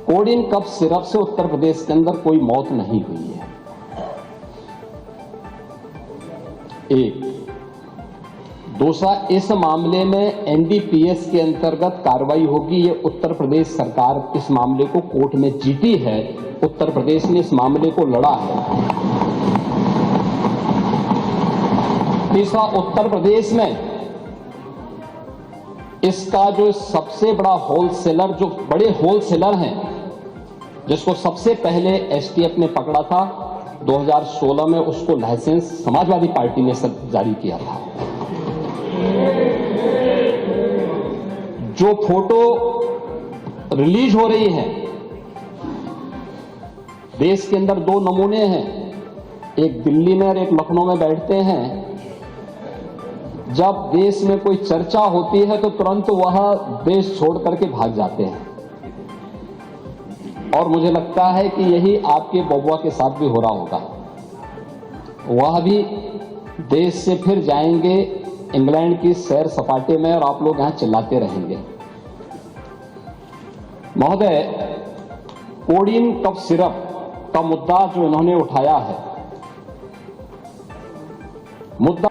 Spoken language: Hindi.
कोडिन कफ सिरप से उत्तर प्रदेश के अंदर कोई मौत नहीं हुई है। एक दूसरा, इस मामले में एनडीपीएस के अंतर्गत कार्रवाई होगी। ये उत्तर प्रदेश सरकार इस मामले को कोर्ट में जीती है, उत्तर प्रदेश ने इस मामले को लड़ा है। तीसरा, उत्तर प्रदेश में इसका जो सबसे बड़ा होलसेलर, जो बड़े होलसेलर हैं, जिसको सबसे पहले एसटीएफ ने पकड़ा था 2016 में, उसको लाइसेंस समाजवादी पार्टी ने जारी किया था। जो फोटो रिलीज हो रही है, देश के अंदर दो नमूने हैं, एक दिल्ली में और एक लखनऊ में बैठते हैं। जब देश में कोई चर्चा होती है तो तुरंत वह देश छोड़ करके भाग जाते हैं, और मुझे लगता है कि यही आपके बबुआ के साथ भी हो रहा होगा। वह भी देश से फिर जाएंगे इंग्लैंड की सैर सपाटे में, और आप लोग यहां चिल्लाते रहेंगे। महोदय, कोडिन कफ सिरप का मुद्दा जो इन्होंने उठाया है, मुद्दा